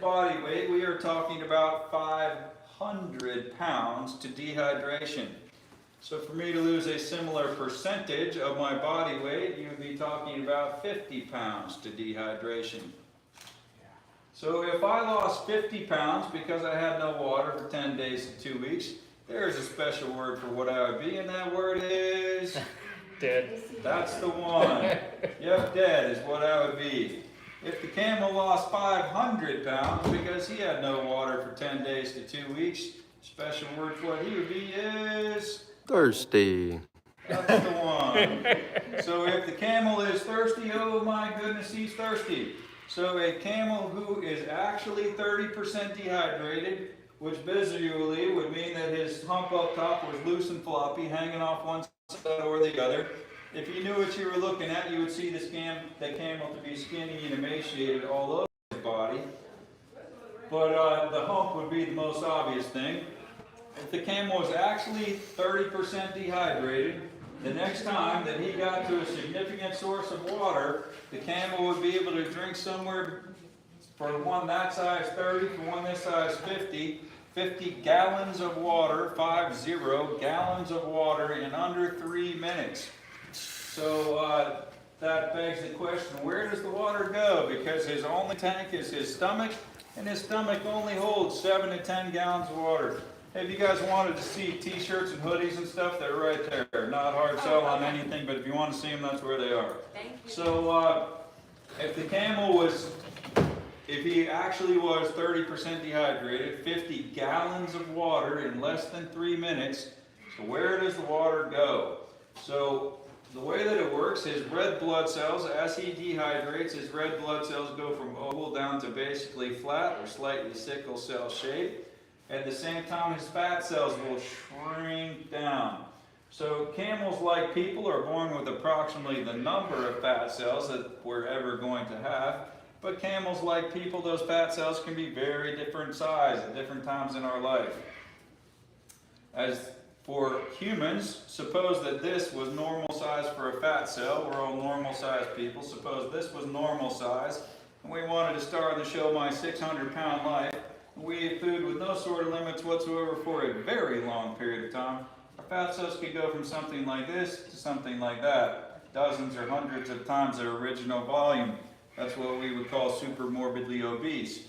body weight, we are talking about 500 pounds to dehydration. So for me to lose a similar percentage of my body weight, you would be talking about 50 pounds to dehydration. So if I lost 50 pounds because I had no water for 10 days to 2 weeks, there's a special word for what I would be, and that word is... Dead. That's the one. Yep, dead is what I would be. If the camel lost 500 pounds because he had no water for 10 days to 2 weeks, special word for what he would be is... Thirsty. That's the one. So if the camel is thirsty, oh my goodness, he's thirsty. So a camel who is actually 30% dehydrated, which visually would mean that his hump up top was loose and floppy, hanging off one side or the other. If you knew what you were looking at, you would see the camel to be skinny and emaciated all over his body. But the hump would be the most obvious thing. If the camel was actually 30% dehydrated, the next time that he got to a significant source of water, the camel would be able to drink somewhere, for one that size 30, for one this size 50 gallons of water, 50 gallons of water in under 3 minutes. So that begs the question, where does the water go? Because his only tank is his stomach, and his stomach only holds 7 to 10 gallons of water. If you guys wanted to see t-shirts and hoodies and stuff, they're right there. Not hard sell on anything, but if you want to see them, that's where they are. Thank you. So if the camel was, if he actually was 30% dehydrated, 50 gallons of water in less than 3 minutes, so where does the water go? So the way that it works, his red blood cells, as he dehydrates, his red blood cells go from oval down to basically flat or slightly sickle cell shape. At the same time, his fat cells will shrink down. So camels, like people, are born with approximately the number of fat cells that we're ever going to have. But camels, like people, those fat cells can be very different size at different times in our life. As for humans, suppose that this was normal size for a fat cell. We're all normal sized people. Suppose this was normal size, and we wanted to star the show My 600-Pound Life. We ate food with no sort of limits whatsoever for a very long period of time. Our fat cells could go from something like this to something like that, dozens or hundreds of times their original volume. That's what we would call super morbidly obese.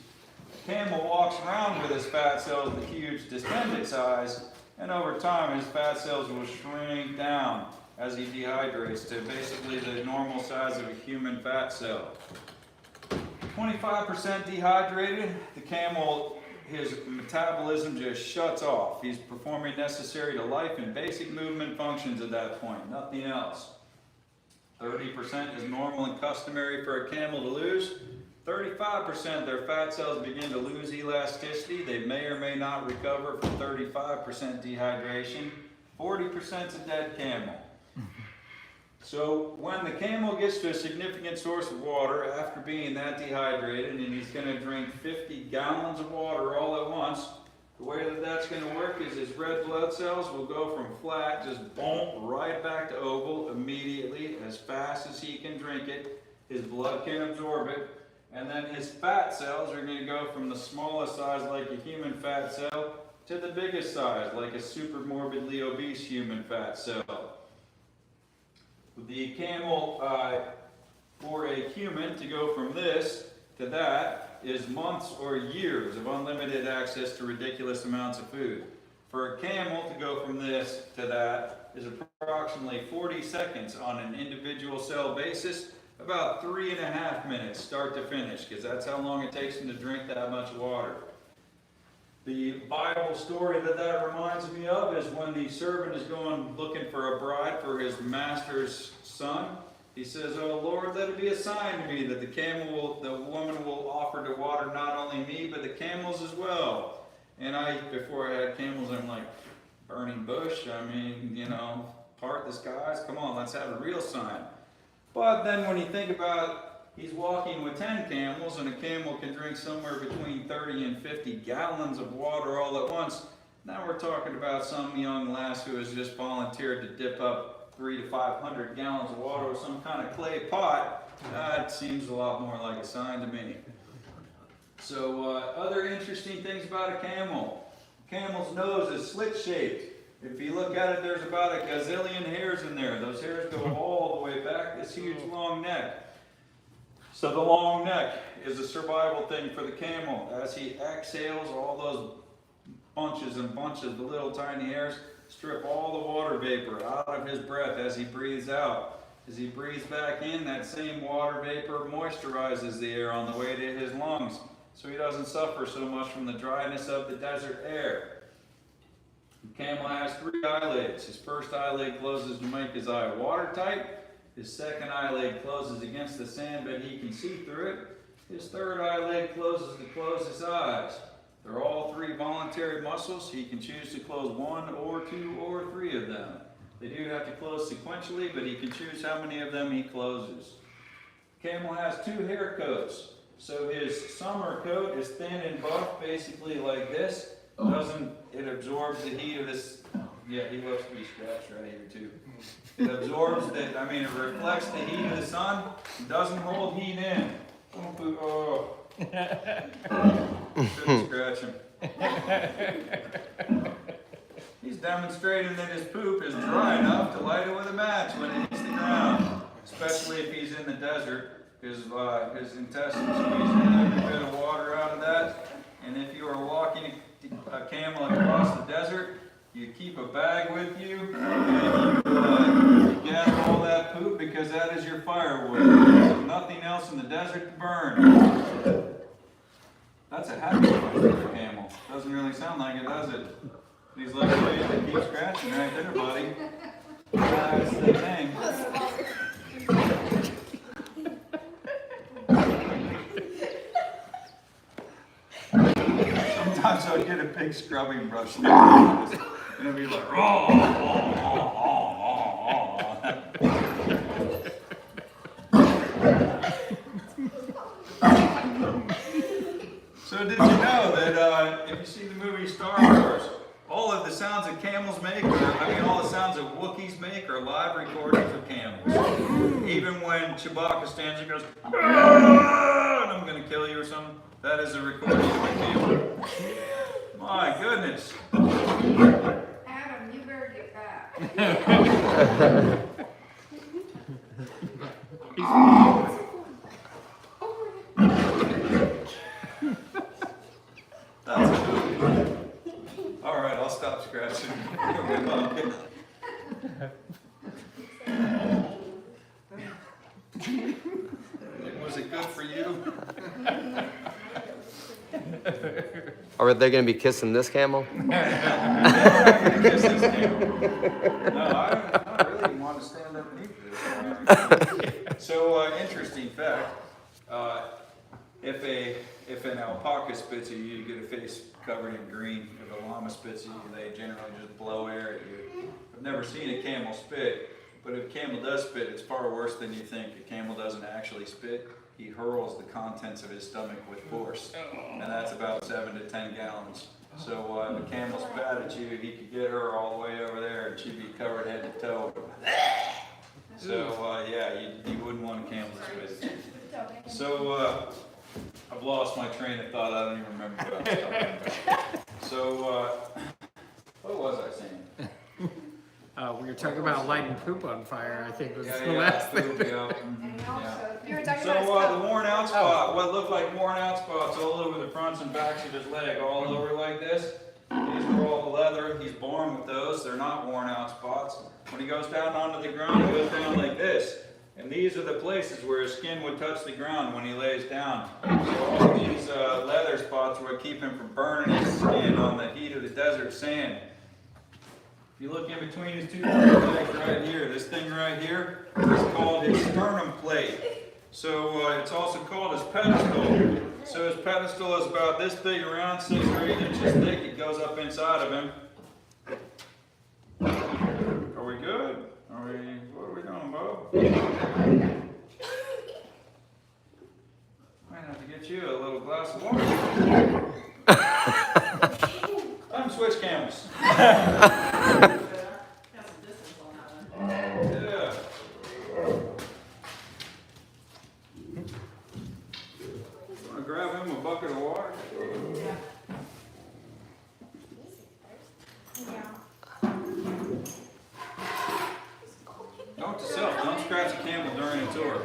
A camel walks around with his fat cells the huge distended size, and over time his fat cells will shrink down as he dehydrates to basically the normal size of a human fat cell. 25% dehydrated, the camel, his metabolism just shuts off. He's performing necessary to life and basic movement functions at that point, nothing else. 30% is normal and customary for a camel to lose. 35% their fat cells begin to lose elasticity. They may or may not recover from 35% dehydration. 40% is a dead camel. So when the camel gets to a significant source of water after being that dehydrated, and he's going to drink 50 gallons of water all at once, the way that that's going to work is his red blood cells will go from flat, just boom, right back to oval immediately, as fast as he can drink it. His blood can absorb it. And then his fat cells are going to go from the smallest size, like a human fat cell, to the biggest size, like a super morbidly obese human fat cell. The camel, for a human to go from this to that is months or years of unlimited access to ridiculous amounts of food. For a camel to go from this to that is approximately 40 seconds on an individual cell basis, about 3.5 minutes start to finish, because that's how long it takes him to drink that much water. The Bible story that reminds me of is when the servant is going looking for a bride for his master's son. He says, "Oh Lord, let it be a sign to me that the woman will offer to water not only me, but the camels as well." And before I had camels, I'm like, burning bush? I mean, you know, part the skies? Come on, let's have a real sign. But then when you think about he's walking with 10 camels, and a camel can drink somewhere between 30 and 50 gallons of water all at once. Now we're talking about some young lass who has just volunteered to dip up 300 to 500 gallons of water with some kind of clay pot. That seems a lot more like a sign to me. So other interesting things about a camel. Camel's nose is slit-shaped. If you look at it, there's about a gazillion hairs in there. Those hairs go all the way back, this huge long neck. So the long neck is a survival thing for the camel. As he exhales, all those bunches and bunches of little tiny hairs strip all the water vapor out of his breath as he breathes out. As he breathes back in, that same water vapor moisturizes the air on the way to his lungs, so he doesn't suffer so much from the dryness of the desert air. The camel has 3 eyelids. His first eyelid closes to make his eye watertight. His second eyelid closes against the sand, but he can see through it. His third eyelid closes to close his eyes. They're all 3 voluntary muscles. He can choose to close 1 or 2 or 3 of them. They do have to close sequentially, but he can choose how many of them he closes. Camel has 2 hair coats. So his summer coat is thin and buff, basically like this. It absorbs the heat of this. Yeah, he loves to be scratched right here too. It absorbs it reflects the heat of the sun. It doesn't hold heat in. Oh. Shouldn't scratch him. He's demonstrating that his poop is dry enough to light it with a match when it hits the ground, especially if he's in the desert. His intestines squeeze every bit of water out of that. And if you are walking a camel across the desert, you keep a bag with you, and you gather all that poop because that is your firewood. There's nothing else in the desert to burn. That's a happy life for a camel. Doesn't really sound like it, does it? These little waves that keep scratching right there, buddy. That's the thing. Sometimes I'll get a big scrubbing brush and it'll be like, So did you know that if you see the movie Star Wars, all of the sounds that camels make, all the sounds that Wookiees make are live recordings of camels. Even when Chewbacca stands and goes, and I'm going to kill you or something, that is a recording of a camel. My goodness. Adam, you better get back. That's good. All right, I'll stop scratching. Was it good for you? Are they going to be kissing this camel? I'm not going to kiss this camel. No, I really want to stand underneath this. So, interesting fact. If an alpaca spits at you, you get a face covered in green. If a llama spits at you, they generally just blow air at you. I've never seen a camel spit, but if a camel does spit, it's far worse than you think. A camel doesn't actually spit. He hurls the contents of his stomach with force, and that's about 7 to 10 gallons. So if a camel spat at you, he could get her all the way over there, and she'd be covered head to toe. So yeah, you wouldn't want a camel to spit. So I've lost my train of thought. I don't even remember what I was talking about. So what was I saying? We were talking about lighting poop on fire, I think was the Yeah, last thing. poop, yeah. And Yeah. also, You were talking So about the worn out spot, what looked like worn out spots all over the fronts and backs of his leg, all over like this. These are all leather. He's born with those. They're not worn out spots. When he goes down onto the ground, he goes down like this. And these are the places where his skin would touch the ground when he lays down. So all these leather spots would keep him from burning his skin on the heat of the desert sand. If you look in between his 2 legs right here, this thing right here is called his sternum plate. So it's also called his pedestal. So his pedestal is about this big around, 6 or 8 inches thick. It goes up inside of him. Are we good? What are we doing, Bo? Might have to get you a little glass of water. Time to switch camels. Yeah. Want to grab him a bucket of water? a tour.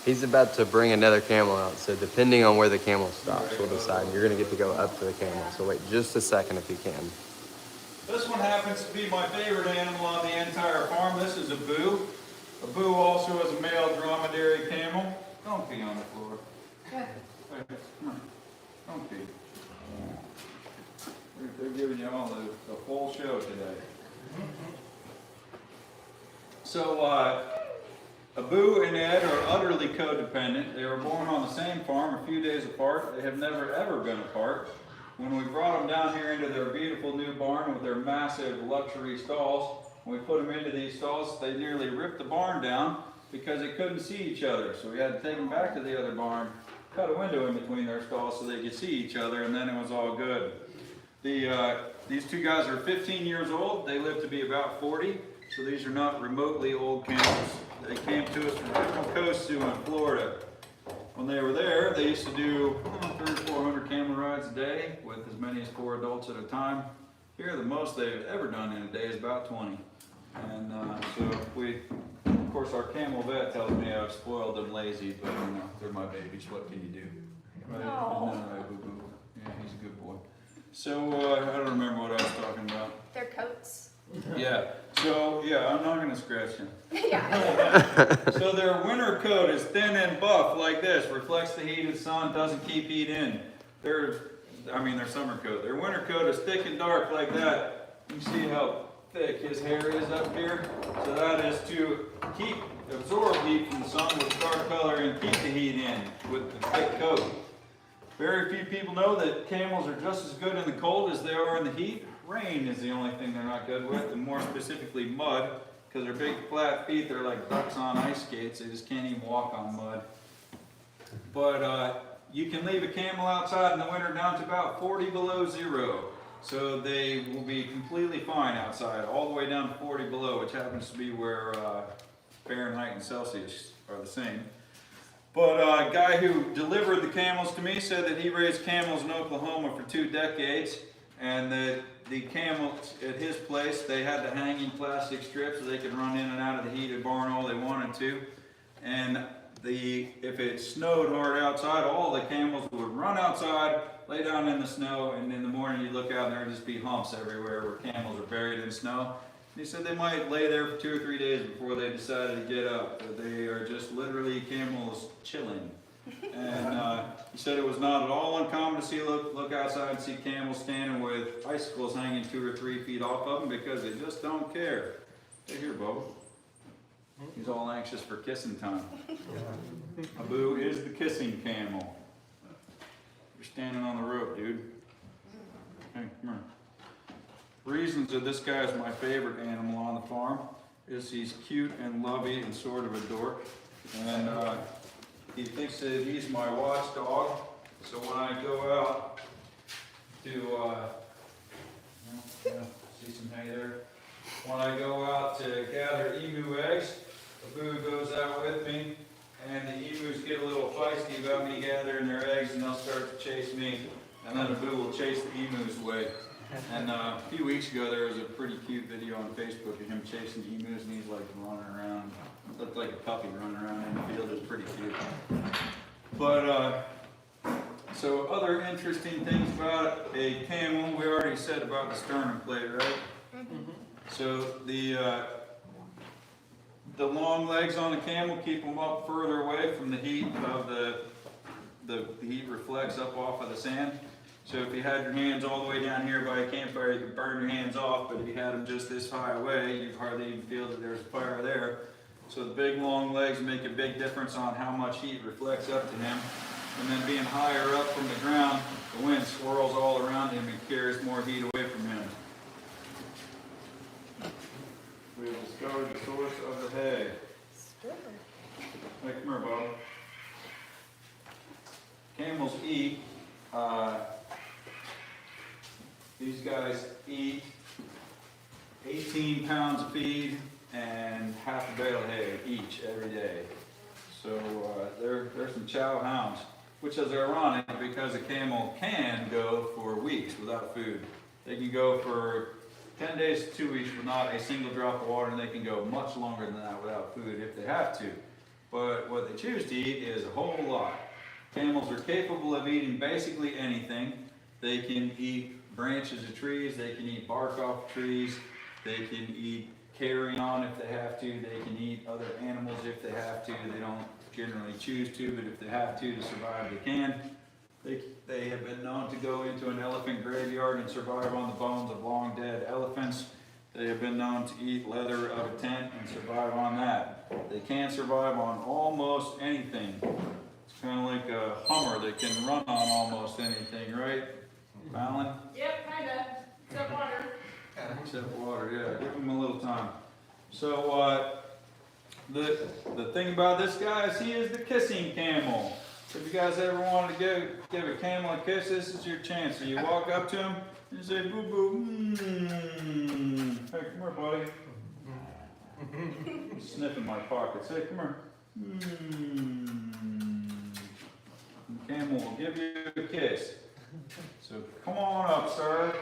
He's about to bring another camel out, so depending on where the camel stops, we'll decide. You're gonna get to go up to the camel, so wait just a second if you can. This one happens to be my favorite animal on the entire farm. This is a boo. A boo also is a male dromedary camel. Don't pee on the floor. Hey, come on. Don't pee. They're giving you all the full show today. So, Abu and Ed are utterly codependent. They were born on the same farm a few days apart. They have never ever been apart. When we brought them down here into their beautiful new barn with their massive luxury stalls, when we put them into these stalls, they nearly ripped the barn down because they couldn't see each other. So we had to take them back to the other barn, cut a window in between their stalls so they could see each other, and then it was all good. These two guys are 15 years old. They live to be about 40, so these are not remotely old camels. They came to us from different coasts in Florida. When they were there, they used to do 300 or 400 camel rides a day with as many as 4 adults at a time. Here, the most they've ever done in a day is about 20. And so of course, our camel vet tells me I've spoiled them lazy, but you know, they're my babies. What can you do? Right? No. Right, boo-boo. Yeah, he's a good boy. So I don't remember what I was talking about. Their coats. Yeah. So yeah, I'm not gonna scratch him. Yeah. So their winter coat is thin and buff like this, reflects the heat of the sun, doesn't keep heat in. Their summer coat. Their winter coat is thick and dark like that. You see how thick his hair is up here? So that is to absorb heat from the sun with dark color and keep the heat in with the thick coat. Very few people know that camels are just as good in the cold as they are in the heat. Rain is the only thing they're not good with, and more specifically mud, because their big flat feet, they're like ducks on ice skates. They just can't even walk on mud. But you can leave a camel outside in the winter down to about 40 below zero. So they will be completely fine outside, all the way down to 40 below, which happens to be where Fahrenheit and Celsius are the same. But a guy who delivered the camels to me said that he raised camels in Oklahoma for 2 decades, and that the camels at his place, they had the hanging plastic strips so they could run in and out of the heated barn all they wanted to. And if it snowed hard outside, all the camels would run outside, lay down in the snow, and in the morning you look out and there would just be humps everywhere where camels are buried in snow. And he said they might lay there for 2 or 3 days before they decided to get up. That they are just literally camels chilling. And he said it was not at all uncommon to look outside and see camels standing with icicles hanging 2 or 3 feet off of them because they just don't care. Hey, here, Bo. He's all anxious for kissing time. Abu is the kissing camel. You're standing on the rope, dude. Hey, come here. Reasons that this guy is my favorite animal on the farm is he's cute and lovey and sort of a dork. And he thinks that he's my watchdog. So when I go out to, see some hay there. When I go out to gather emu eggs, Abu goes out with me, and the emus get a little feisty about me gathering their eggs, and they'll start to chase me, and then Abu will chase the emus away. And a few weeks ago, there was a pretty cute video on Facebook of him chasing emus, and he's like running around. It looked like a puppy running around in the field. It was pretty cute. But so other interesting things about a camel, we already said about the sternum plate, right? Mm-hmm. So the long legs on the camel keep them up further away from the heat of the heat reflects up off of the sand. So if you had your hands all the way down here by a campfire, you could burn your hands off, but if you had them just this high away, you'd hardly even feel that there's a fire there. So the big long legs make a big difference on how much heat reflects up to him. And then being higher up from the ground, the wind swirls all around him and carries more heat away from him. We have discovered the source of the hay. Hey, come here, Bob. Camels eat These guys eat 18 pounds of feed and half a bale of hay each every day. So they're some chow hounds, which is ironic because a camel can go for weeks without food. They can go for 10 days to 2 weeks with not a single drop of water, and they can go much longer than that without food if they have to. But what they choose to eat is a whole lot. Camels are capable of eating basically anything. They can eat branches of trees, they can eat bark off trees, they can eat carrion if they have to, they can eat other animals if they have to. They don't generally choose to, but if they have to survive, they can. They have been known to go into an elephant graveyard and survive on the bones of long dead elephants. They have been known to eat leather out of tent and survive on that. They can survive on almost anything. It's kind of like a Hummer that can run on almost anything, right, Fallon? Yep, kinda, except water. Except water, yeah, give them a little time. So, the thing about this guy is he is the kissing camel. If you guys ever wanted to give a camel a kiss, this is your chance. So you walk up to him and you say, boo boo, hey, come here, buddy. He's sniffing my pockets. Hey, come here. The camel will give you a kiss. So come on up, sir.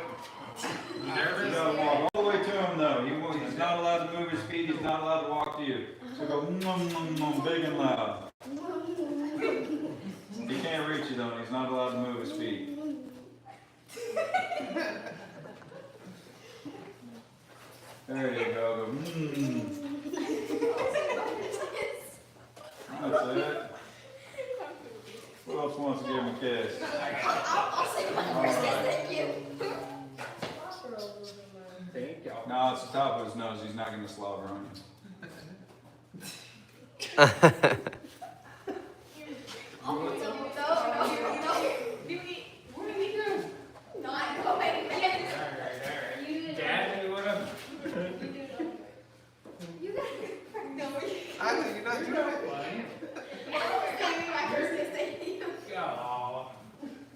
You gotta walk all the way to him, though. He's not allowed to move his feet. He's not allowed to walk to you. So go big and loud. He can't reach you, though. And he's not allowed to move his feet. There you go. That's it. Who else wants to give him a kiss? I'll say my first kiss, thank you. Thank you. No, it's the top of his nose. He's not going to slobber on you. Oh, no. What are we doing? Not going. Alright. Dad, you wanna? You got no. I think you're not doing it. My first kiss, thank you. Aw.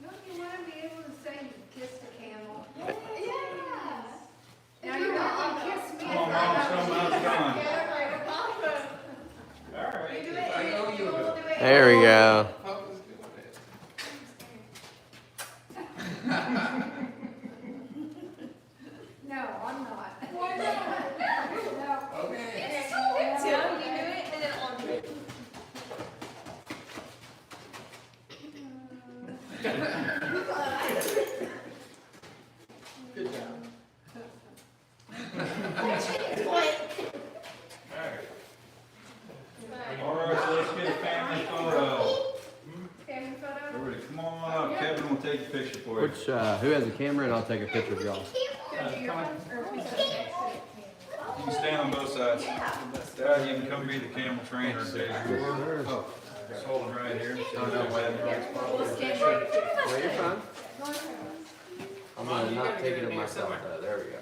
Don't you want to be able to say you kissed a camel? Yeah. Now you want to kiss me. Come on, Mom, show him how it's done. Alright. I know you will. There we go. Papa's doing it. No, I'm not. Why not? No. Okay. It's so good, Tim. You do it and then on it. Good job. Alright, so let's get a family photo. Family photo? Everybody, come on up. Kevin will take a picture for you. Which, who has a camera and I'll take a picture of y'all. Go do your one, or we can You can stand on both sides. Dad, you can come be the camel trainer. Oh, just hold him right here. We'll stand right here. No, you're fine. I'm gonna not take it of myself. There we go.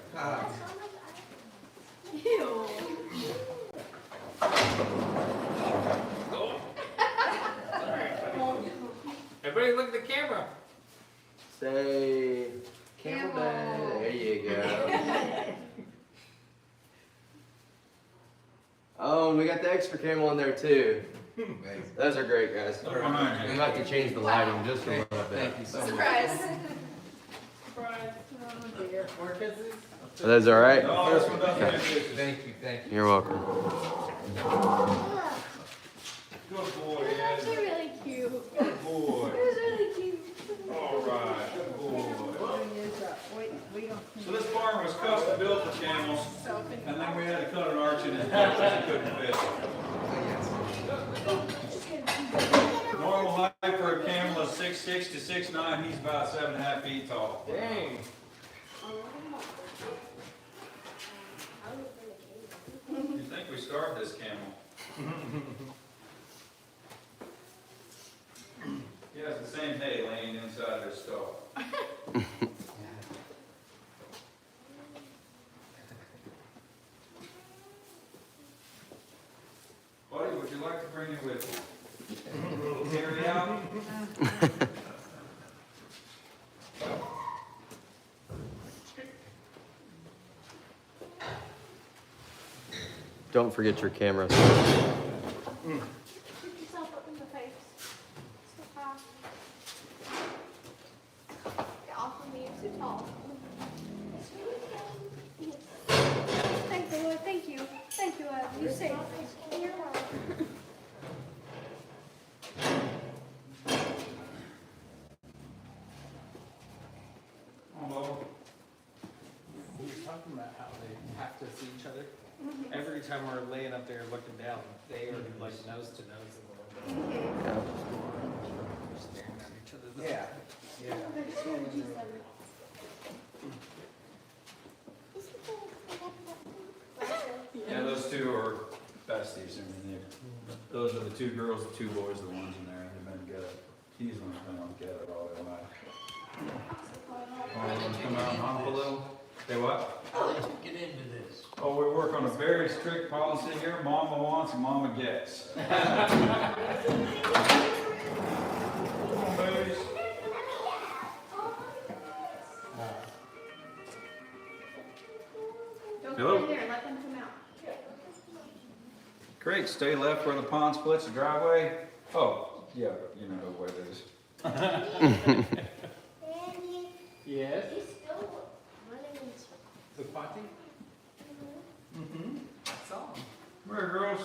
Ew. Everybody look at the camera. Say camel Camel. day. There you go. Oh, and we got the extra camel in there too. Those are great, guys. Look behind We you. have to change the lighting just a little bit. Thank you so much. Surprise. More kisses? Are those all right? No, this one doesn't have pictures. Thank you, thank you. You're welcome. Good boy, That's Ed. really cute. Good boy. It was really cute. All right, good boy. We don't. So this barn was custom built for camels, and then we had to cut an arch in his back because he couldn't fit. Normal height for a camel is 6'6" to 6'9". He's about 7.5 feet tall. Dang. You think we starved this camel? He has the same hay laying inside his stall. Buddy, would you like to bring it with you? A little carry out? Don't forget your camera. Shoot yourself up in the face. So fast. Get off of me, you're too tall. Thank the Lord, thank you. Thank you, you saved me. You're welcome. We were talking about how they have to see each other. Every time we're laying up there looking down, they are like nose to nose a little bit. Staring at each other. Yeah. Yeah, those two are besties. I mean, those are the two girls, the two boys, the ones in there. They've been together. He's been together all their life. Come out and hump a little. Say what? How did you get into this? Oh, we work on a very strict policy here. Mama wants and mama gets. Come on, babies. Don't Hello? go in there, let them come out. Great, stay left where the pond splits the driveway. Oh, yeah, you know where it is. Yes, He's still running in circles. the potty? Mm-hmm. Saw him. Come here, girls.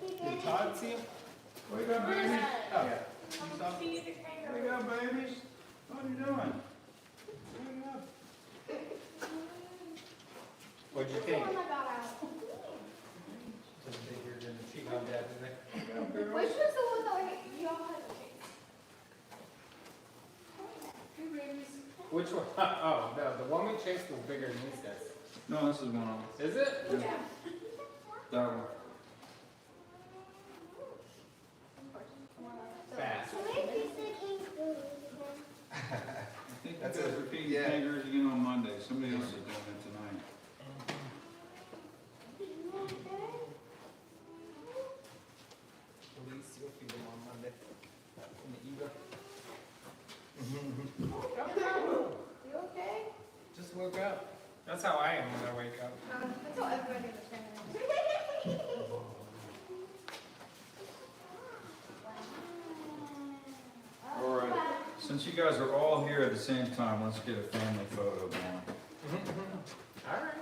Did Todd see him? What you got, babies? Oh, yeah. What you got, babies? What are you doing? What'd you This is think? the one I got out. Didn't think you were gonna cheat on Dad today. Which was the one that y'all had to take? Which one? Oh, no, the one we chased was bigger than these guys. No, this is one of them. Is it? Yeah. That one. Fast. So maybe you said kangaroo. I think That's that's it. repeating Yeah. kangaroos again on Monday. Somebody else is doing it tonight. Police, you'll feed them on Monday. In the Eva. You okay? Just woke up. That's how I am when I wake up. That's how everybody was saying. All right, since you guys are all here at the same time, let's get a family photo going. All right.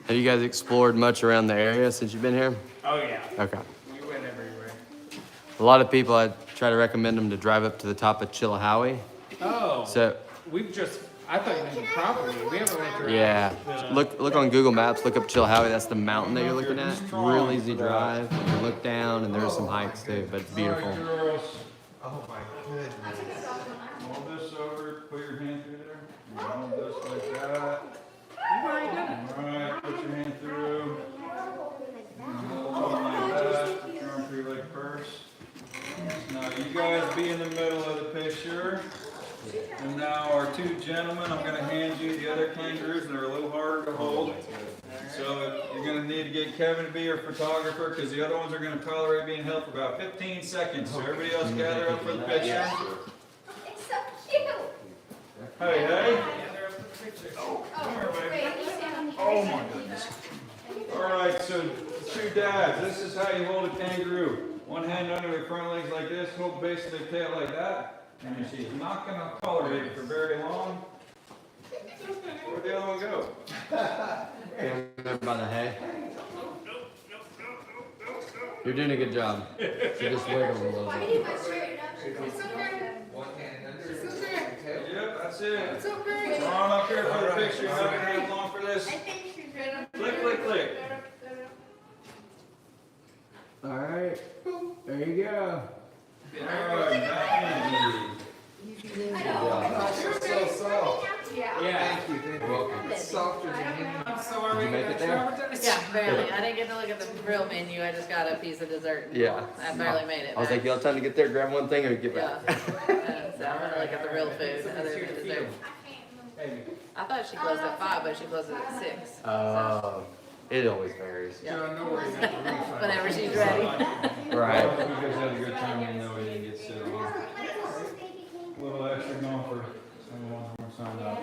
Have you guys explored much around the area since you've been here? Oh, yeah. Okay. We went everywhere. A lot of people, I try to recommend them to drive up to the top of Chilhowee. Oh. So, I thought you meant the property. We haven't went around. yeah, the- look on Google Maps, look up Chilhowee, that's the mountain that you're looking at. Real easy drive. You can look down and there's some hikes too, but it's beautiful. All right, girls, Oh my goodness. hold this over, put your hand through there. Hold this like that. All right, put your hand through. Hold it like that, put your arm through like first. Now you guys be in the middle of the picture. And now our two gentlemen, I'm gonna hand you the other kangaroos, and they're a little harder to hold. So you're gonna need to get Kevin to be your photographer, because the other ones are gonna tolerate being held for about 15 seconds. So everybody else gather up for the picture. It's so cute. Hey, hey. Oh, Come here, baby. wait, you stand on the Oh my goodness. All right, so two dads, this is how you hold a kangaroo. One hand under the front legs like this, hold base of the tail like that. And she's not gonna tolerate it for very long. Where'd the other one go? By the hay. You're doing a good job. So just wiggle a little Why bit. did I straighten up? One hand under. Yep, that's it. Come on up here for the picture. You're not gonna have long for this. I think she's ready. Click, click, click. All right, there you go. All right, now, You're so soft. Yeah. Yeah. Thank you. It's softer than any. So are we Did you make gonna it there? try with this? Yeah, barely. I didn't get to look at the real menu. I just got a piece of dessert. Yeah. I barely made it. I was like, you have time to get there, grab one thing, or get Yeah. back. So I'm gonna look at the real food other than dessert. Maybe. I thought she closed at 5, but she closes at 6. Oh, it always varies. Yeah. So no worries. Not the refund. Whenever she's ready. Right. You guys had a good time, even though we didn't get sit on. going for someone more signed up.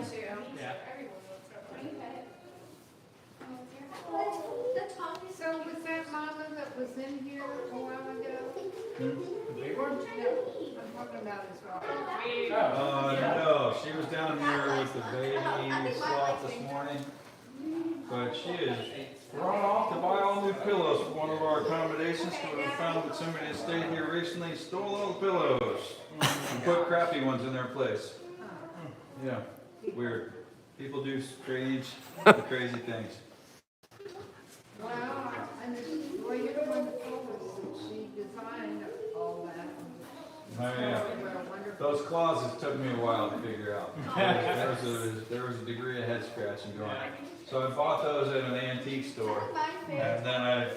Yeah. So was that mama that was in here a while ago? The big one? No, I'm talking about his daughter. No, she was down here with the baby sloth this morning, but she is run off to buy all new pillows for one of our accommodations, so we found that somebody that stayed here recently stole all the pillows and put crappy ones in their place. Yeah, weird. People do strange, crazy things. Well, well, you're the one that told us that she designed all that. Oh, yeah. What a wonderful. Those closets took me a while to figure out. There was a degree of head scratching going on. So I bought those at an antique store, and then I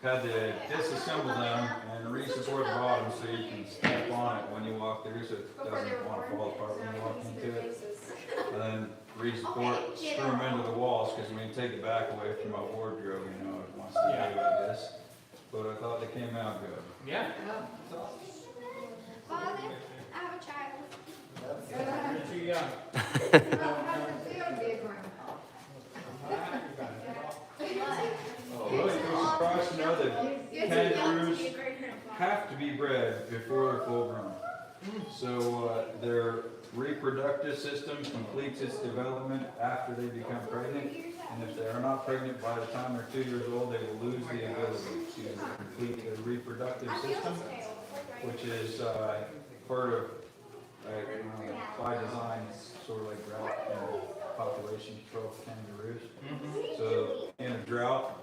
had to disassemble them and re-support the bottom so you can step on it when you walk through, so it doesn't want to fall apart when you walk into it. And then re-support, screw them into the walls, because when you take the back away from my wardrobe, you know, it wants to be like this. But I thought they came out good. Yeah. Father, I have a child. You're too young. How does it feel, big one? Really, you're surprised to know that kangaroos have to be bred before they're full grown. So their reproductive system completes its development after they become pregnant. And if they are not pregnant by the time they're 2 years old, they will lose the ability to complete their reproductive system, which is part of, by design, sort of like drought and population control for kangaroos. So in a drought,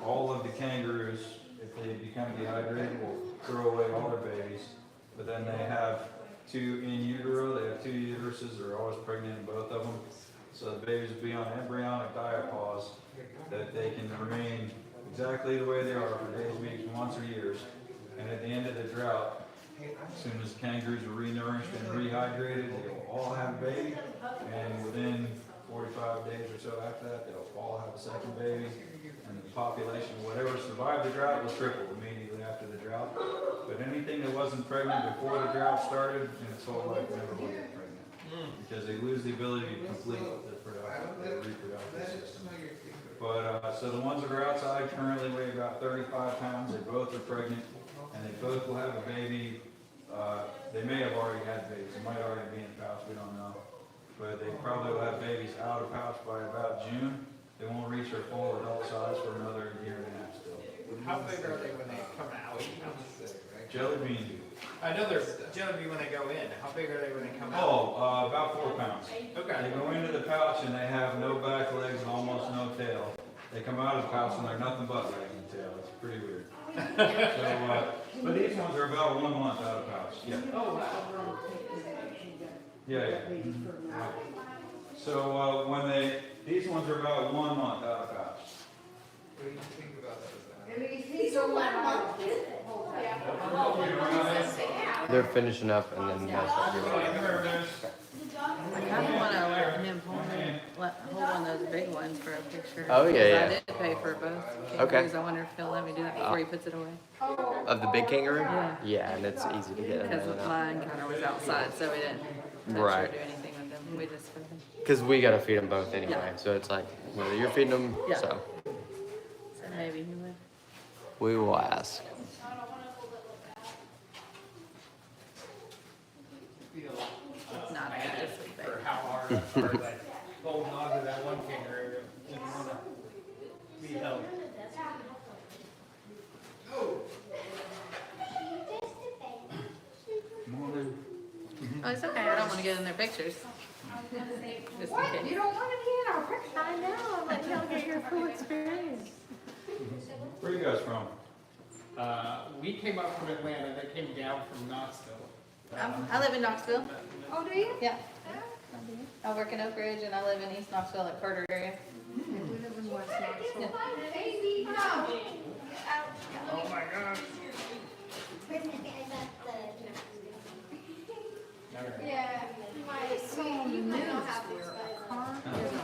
all of the kangaroos, if they become dehydrated, will throw away all their babies. But then they have 2 in utero, they have 2 uteruses, they're always pregnant in both of them. So the babies will be on embryonic diapause, that they can remain exactly the way they are for days, weeks, months, or years. And at the end of the drought, as soon as kangaroos are renourished and rehydrated, they will all have a baby. And within 45 days or so after that, they'll all have a second baby. And the population, whatever survived the drought, will triple immediately after the drought. But anything that wasn't pregnant before the drought started in its whole life never will get pregnant. Because they lose the ability to complete the reproductive system. But so the ones that are outside currently weigh about 35 pounds. They both are pregnant, and they both will have a baby. They may have already had babies. They might already be in pouch. We don't know. But they probably will have babies out of pouch by about June. They won't reach their full adult size for another year and a half still. How big are they when they come out? Jelly bean. I know they're jelly when they go in. How big are they when they come out? Oh, about 4 pounds. Okay. They go into the pouch and they have no back legs and almost no tail. They come out of the pouch and they're nothing but legs and tail. It's pretty weird. So, but these ones are about 1 month out of pouch. Yeah. Oh, wow. Yeah. So these ones are about 1 month out of pouch. What do you think about those? At least he's the one They're finishing up and then that's what you're like. There it is. I kind of want to let him hold one of those big ones for a picture. Oh, yeah, Because yeah. I did pay for both Okay. kangaroos. I wonder if he'll let me do that before he puts it away. Of the big kangaroo? Yeah. Yeah, and it's easy to get in Because and out. mine kind of was outside, so we didn't touch or Right. do anything with them. We just fed them. Because we gotta feed them both anyway, Yeah. so it's like, whether you're feeding them, Yeah. so So maybe he would. we will ask. Not I guess it's big. For how hard like holding on to that one kangaroo didn't want to be held. Oh, it's okay. I don't want to get in their pictures. Just in What? case. You don't want to be in our picture? I know, I'm like, y'all get your full experience. Where are you guys from? We came up from Atlanta. They came down from Knoxville. I live in Knoxville. Oh, do you? Yeah. I work in Oak Ridge and I live in East Knoxville at Carter area. We live in West Knoxville. Yeah. Baby, no. Oh my gosh. Yeah, I saw on the news where a car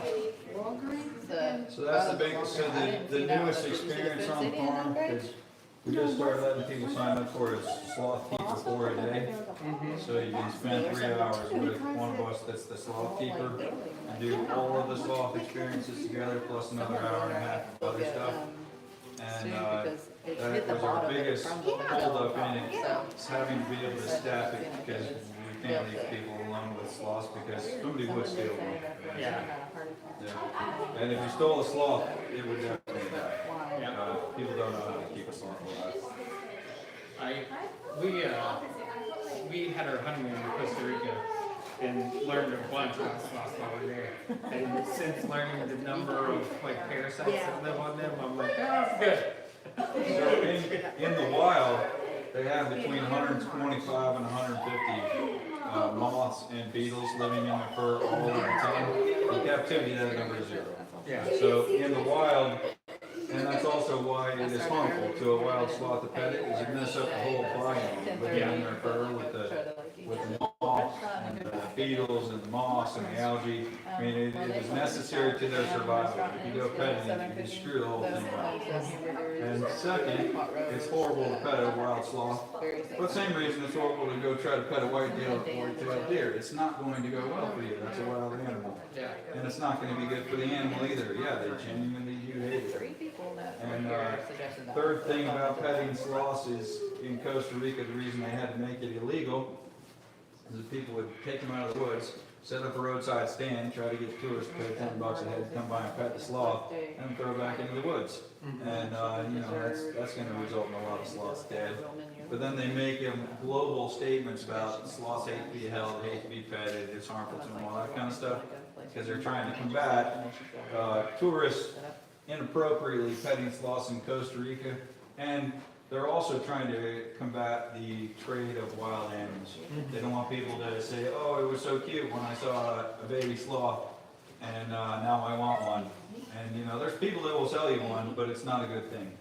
hit a Walgreens. The- So that's the big, I so didn't the see that newest one. Did you see the experience Food on the City in farm Oak Ridge? is We just started letting people sign up for a sloth keeper for a day. So you can spend 3 hours with one of us that's the sloth keeper and do all of the sloth experiences together plus another hour and a half of other stuff. And that was our biggest holdup in it, having to be able to staff it because we can't leave people alone with sloths because somebody would steal one. Yeah. Yeah. And if you stole a sloth, it would definitely die. People don't know how to keep a sloth alive. We had our honeymoon in Costa Rica and learned a bunch about sloths while we were there. And since learning the number of like parasites that live on them, I'm like, oh, good. So in the wild, they have between 125 and 150 moths and beetles living in their fur all of the time. In captivity, that number is 0. Yeah. So in the wild, and that's also why it is harmful to a wild sloth to pet it, is you mess up the whole biome living in their fur with the moths and the beetles and the moss and the algae. I mean, it is necessary to their survival. If you go petting it, you screw the whole thing up. And second, it's horrible to pet a wild sloth. For the same reason it's horrible to go try to pet a white-tailed deer. It's not going to go well for you. That's a wild animal. And it's not going to be good for the animal either. Yeah, they genuinely do hate it. And third thing about petting sloths is in Costa Rica, the reason they had to make it illegal is that people would take them out of the woods, set up a roadside stand, try to get tourists to pay $10 a head to come by and pet the sloth, and throw it back into the woods. And you know, that's going to result in a lot of sloths dead. But then they make global statements about sloths hate to be held, hate to be petted, it's harmful to them, all that kind of stuff, because they're trying to combat tourists inappropriately petting sloths in Costa Rica, and they're also trying to combat the trade of wild animals. They don't want people to say, oh, it was so cute when I saw a baby sloth, and now I want one. And you know, there's people that will sell you one, but it's not a good thing.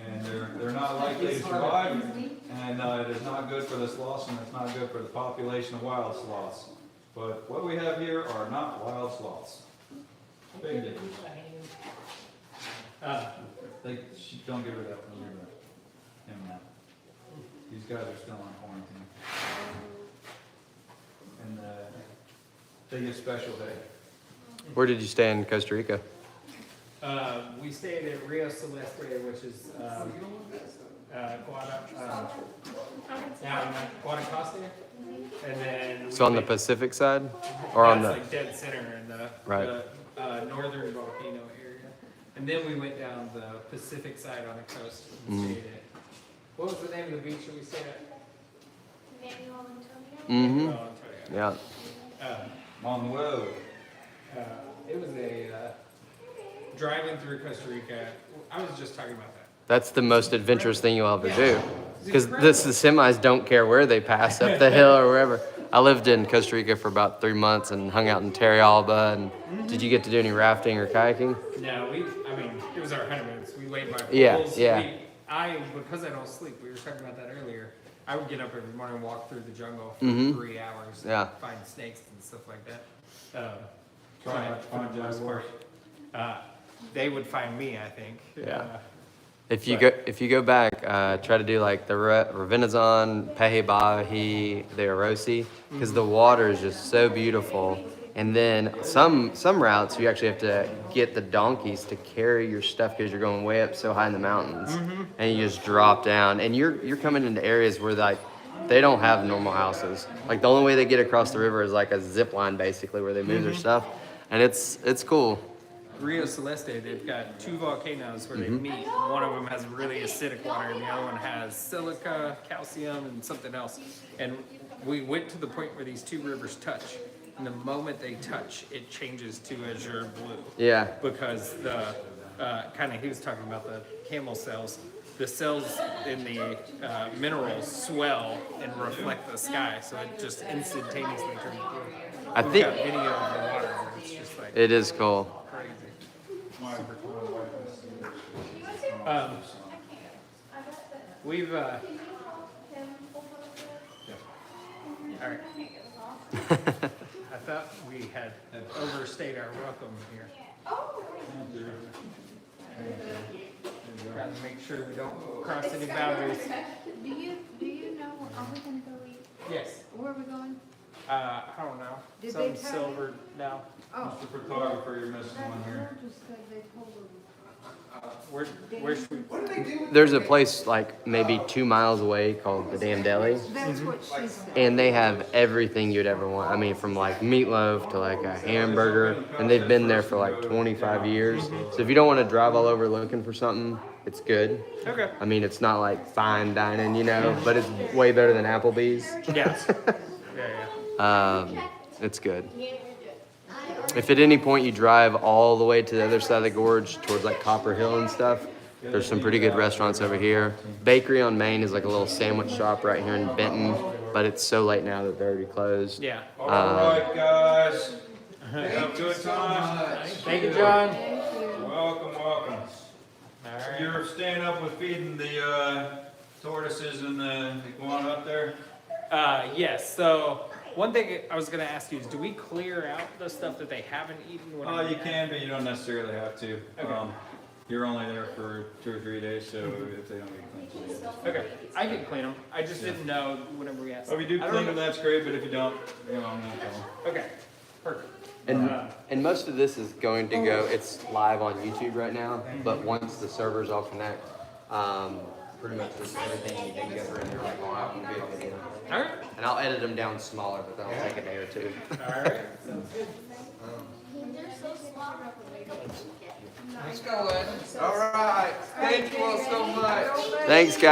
And they're not likely to survive, and it is not good for the sloths, and it's not good for the population of wild sloths. But what we have here are not wild sloths. Big difference. Don't give her that. Don't give her that. Him now. These guys are still on quarantine. And they get special day. Where did you stay in Costa Rica? We stayed at Rio Celeste, which is Guanacaste, and then So on the Pacific side, or on the like dead center in the northern volcano area, and then we went down the Pacific side on the coast and stayed at. What was the name of the beach that we stayed at? Mm-hmm. Oh, Yeah. Manuel. It was driving through Costa Rica. I was just talking about that. That's the most adventurous thing you'll ever do. Because the semis don't care where they pass, up the hill or wherever. I lived in Costa Rica for about 3 months and hung out in Terrialba. And did you get to do any rafting or kayaking? No, it was our honeymoon. So we laid by pools. Yeah. Because I don't sleep, we were talking about that earlier. I would get up every morning and walk through the jungle for 3 hours and find snakes and stuff like that. Try not to find jaguars. They would find me, I think. Yeah. If you go back, try to do like the Revenazon, Peje Baji, the Arosi, because the water is just so beautiful. And then some routes you actually have to get the donkeys to carry your stuff because you're going way up so high in the mountains, and you just drop down. And you're coming into areas where like they don't have normal houses. Like the only way they get across the river is like a zip line basically where they move their stuff, and it's cool. Rio Celeste, they've got 2 volcanoes where they meet. One of them has really acidic water, and the other one has silica, calcium, and something else. And we went to the point where these 2 rivers touch. And the moment they touch, it changes to azure blue. Yeah. Because the he was talking about the camel cells. The cells in the minerals swell and reflect the sky, so it just instantaneously turns blue. We've got video of the water, and it's just like It is cool. crazy. We've all right. I thought we had overstayed our welcome here. Gotta make sure we don't cross any boundaries. Do you know, are we gonna go eat? Yes, Where are we going? I don't know, Did some they tell you? silver now. Oh. Mr. Photographer, you're missing That one here. girl just said they told her. Where should we? What do they do? There's a place like maybe 2 miles away called the Damn Deli. That's what she said. And they have everything you'd ever want. I mean, from like meatloaf to like a hamburger. And they've been there for like 25 years. So if you don't want to drive all over looking for something, it's good. Okay. I mean, it's not like fine dining, you know, but it's way better than Applebee's. Yes. Yeah, It's good. If at any point you drive all the way to the other side of the gorge towards like Copper Hill and stuff, there's some pretty good restaurants over here. Bakery on Main is like a little sandwich shop right here in Benton, but it's so late now that they're already closed. Yeah. All right, guys. Have a good time. Thank you, John. Welcome, welcome. All right. You're staying up with feeding the tortoises and the iguana up there? Yes, so one thing I was gonna ask you is, do we clear out the stuff that they haven't eaten? when Oh, we you have- can, but you don't necessarily have to. Okay. You're only there for 2 or 3 days, so if they don't get cleaned, you just- Okay, I can clean them. I just didn't know whenever we asked. Oh, if you do I don't clean them, know- that's great, but if you don't, you know, no problem. Okay, perfect. And most of this is going to go, it's live on YouTube right now, but once the servers all connect, pretty much just everything you think over in there will go out and be a video. All right, And I'll edit them down smaller, but that'll take a day or two. all right. Let's go, Ed. All right. Thank you all so much. Thanks, guys.